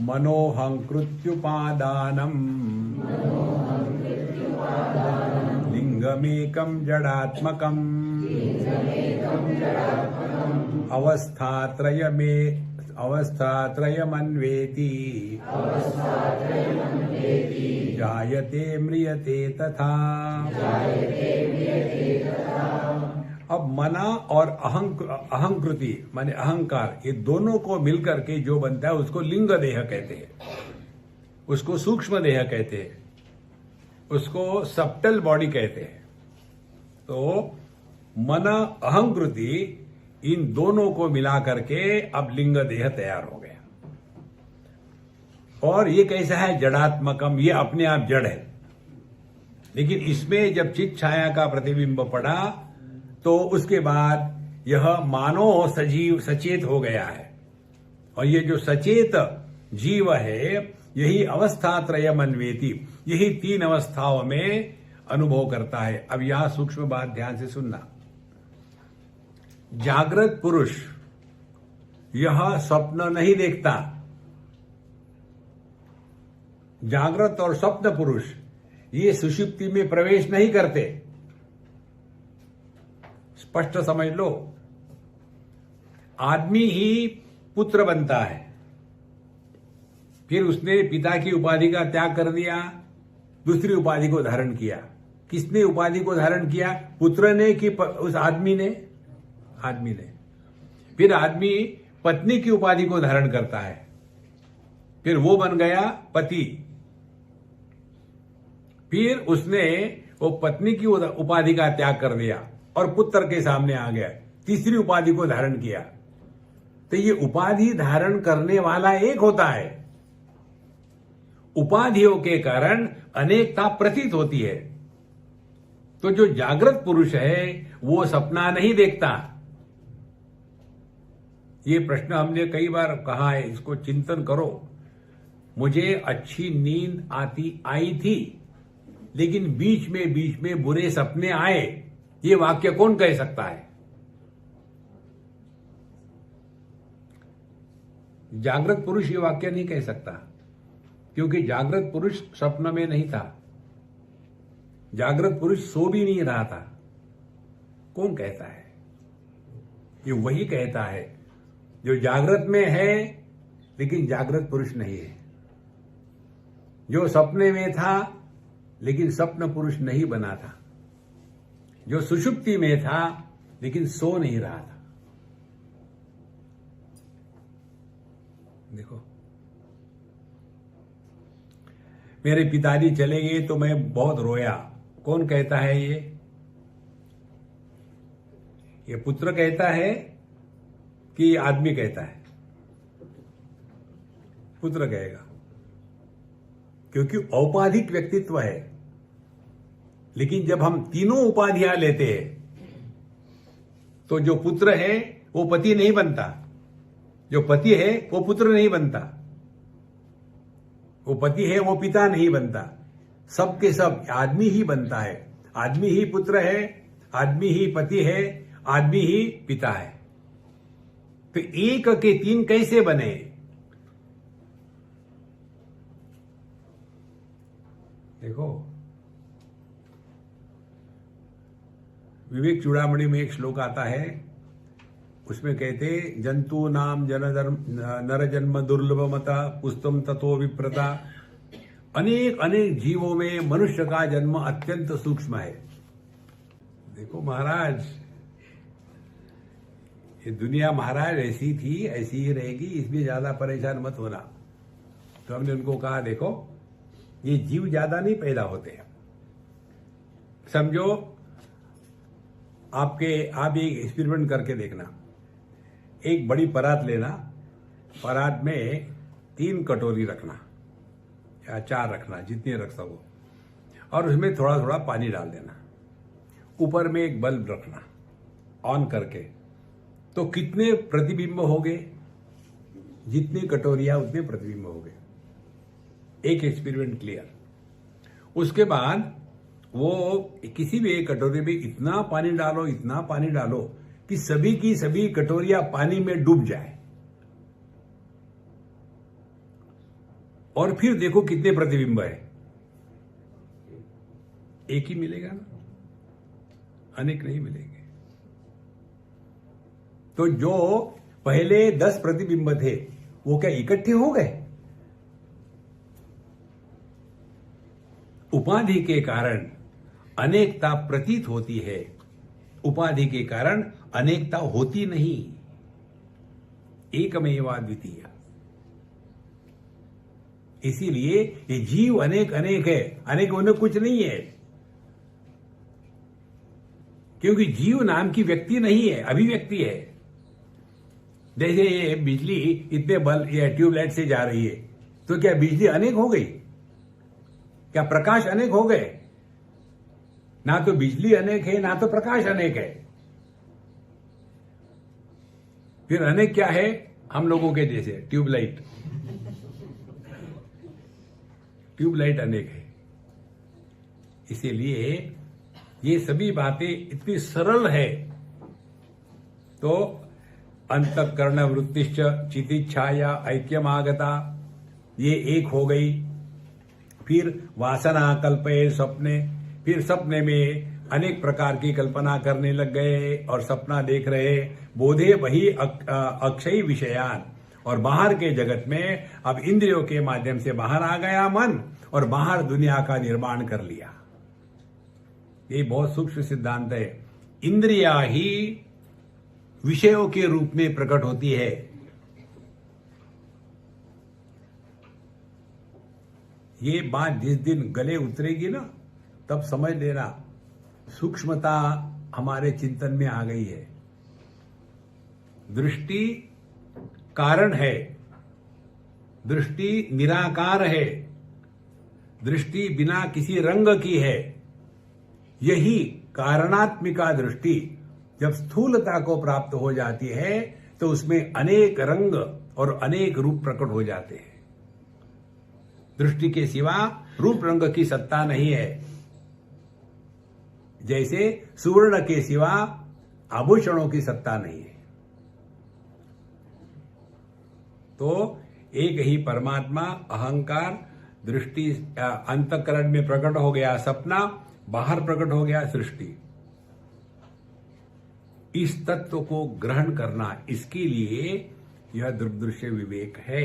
मनोहंकृत्युपादानम् लिंगमेकं जडात्मकम् अवस्थात्रयमन्वेति जायते म्रियते तथा। अब मना और अहंकृति माने अहंकार, ये दोनों को मिलकर के जो बनता है उसको लिंग देह कहते हैं, उसको सूक्ष्म देह कहते हैं, उसको सब्टल बॉडी कहते हैं। तो मना अहंकृति इन दोनों को मिला करके अब लिंग देह तैयार हो गया। और ये कैसा है? जड़ात्मकम, ये अपने आप जड़ है। लेकिन इसमें जब चित छाया का प्रतिबिंब पड़ा तो उसके बाद यह मानो सजीव सचेत हो गया है। और ये जो सचेत जीव है यही अवस्थात्रयमन्वेति, यही तीन अवस्थाओं में अनुभव करता है। अब यहां सूक्ष्म बात ध्यान से सुनना। जागृत पुरुष यह स्वप्न नहीं देखता। जागृत और स्वप्न पुरुष ये सुषुप्ति में प्रवेश नहीं करते। स्पष्ट समझ लो। आदमी ही पुत्र बनता है, फिर उसने पिता की उपाधि का त्याग कर दिया, दूसरी उपाधि को धारण किया। किसने उपाधि को धारण किया? पुत्र ने कि उस आदमी ने? आदमी ने। फिर आदमी पत्नी की उपाधि को धारण करता है, फिर वो बन गया पति। फिर उसने वो पत्नी की उपाधि का त्याग कर दिया और पुत्र के सामने आ गया, तीसरी उपाधि को धारण किया। तो ये उपाधि धारण करने वाला एक होता है। उपाधियों के कारण अनेकता प्रतीत होती है। तो जो जागृत पुरुष है वो सपना नहीं देखता। ये प्रश्न हमने कई बार कहा है, इसको चिंतन करो। मुझे अच्छी नींद आई थी, लेकिन बीच में बुरे सपने आए। ये वाक्य कौन कह सकता है? जागृत पुरुष ये वाक्य नहीं कह सकता, क्योंकि जागृत पुरुष स्वप्न में नहीं था। जागृत पुरुष सो भी नहीं रहा था। कौन कहता है? ये वही कहता है जो जागृत में है लेकिन जागृत पुरुष नहीं है, जो सपने में था लेकिन स्वप्न पुरुष नहीं बना था, जो सुषुप्ति में था लेकिन सो नहीं रहा था। देखो, मेरे पिताजी चले गए तो मैं बहुत रोया। कौन कहता है? ये पुत्र कहता है कि आदमी कहता है? पुत्र कहेगा, क्योंकि औपाधिक व्यक्तित्व है। लेकिन जब हम तीनों उपाधियां लेते हैं तो जो पुत्र है वो पति नहीं बनता, जो पति है वो पुत्र नहीं बनता, वो पति है वो पिता नहीं बनता। सब के सब आदमी ही बनता है। आदमी ही पुत्र है, आदमी ही पति है, आदमी ही पिता है। तो एक के तीन कैसे बने? देखो, विवेक चूड़ामणि में एक श्लोक आता है, उसमें कहते जंतु नाम नर जन्म दुर्लभमता पुस्तम ततो विप्रता। अनेक अनेक जीवों में मनुष्य का जन्म अत्यंत सूक्ष्म है। देखो महाराज, ये दुनिया महाराज ऐसी थी, ऐसी ही रहेगी, इसमें ज्यादा परेशान मत होना। तो हमने उनको कहा, देखो ये जीव ज्यादा नहीं पैदा होते हैं। समझो, आप एक एक्सपेरिमेंट करके देखना। एक बड़ी परात लेना, परात में 3 कटोरी रखना या 4 रखना, जितने रख सको, और उसमें थोड़ा थोड़ा पानी डाल देना। ऊपर में एक बल्ब रखना ऑन करके। तो कितने प्रतिबिंब हो गए? जितनी कटोरियां उतने प्रतिबिंब हो गए। एक एक्सपेरिमेंट क्लियर। उसके बाद वो किसी भी एक कटोरी में इतना पानी डालो कि सभी की सभी कटोरियां पानी में डूब जाए। और फिर देखो कितने प्रतिबिंब है, एक ही मिलेगा ना, अनेक नहीं मिलेंगे। तो जो पहले 10 प्रतिबिंब थे वो क्या इकट्ठे हो गए? उपाधि के कारण अनेकता प्रतीत होती है, उपाधि के कारण अनेकता होती नहीं। एकमेवा द्वितीय। इसीलिए ये जीव अनेक अनेक है, अनेक होने कुछ नहीं है, क्योंकि जीव नाम की व्यक्ति नहीं है, अभिव्यक्ति है। जैसे ये बिजली इतने बल्ब या ट्यूबलाइट से जा रही है, तो क्या बिजली अनेक हो गई? क्या प्रकाश अनेक हो गए? ना तो बिजली अनेक है, ना तो प्रकाश अनेक है। फिर अनेक क्या है? हम लोगों के जैसे ट्यूबलाइट, ट्यूबलाइट अनेक है। इसीलिए ये सभी बातें इतनी सरल है। तो अंतःकरण वृत्तिश्च चितिच्छाया ऐक्यमागता, ये एक हो गई। फिर वासना कल्पये स्वप्ने, फिर सपने में अनेक प्रकार की कल्पना करने लग गए और सपना देख रहे। बोधे वही अक्षय विषयान, और बाहर के जगत में अब इंद्रियों के माध्यम से बाहर आ गया मन और बाहर दुनिया का निर्माण कर लिया। ये बहुत सूक्ष्म सिद्धांत है। इंद्रिया ही विषयों के रूप में प्रकट होती है। ये बात जिस दिन गले उतरेगी ना, तब समझ लेना सूक्ष्मता हमारे चिंतन में आ गई है। दृष्टि कारण है, दृष्टि निराकार है, दृष्टि बिना किसी रंग की है। यही कारणात्मिका दृष्टि जब स्थूलता को प्राप्त हो जाती है तो उसमें अनेक रंग और अनेक रूप प्रकट हो जाते हैं। दृष्टि के सिवा रूप रंग की सत्ता नहीं है। जैसे सुवर्ण के सिवा आभूषणों की सत्ता नहीं है। तो एक ही परमात्मा, अहंकार, दृष्टि अंतःकरण में प्रकट हो गया सपना, बाहर प्रकट हो गया सृष्टि। इस तत्व को ग्रहण करना, इसके लिए यह दृग्दृश्य विवेक है।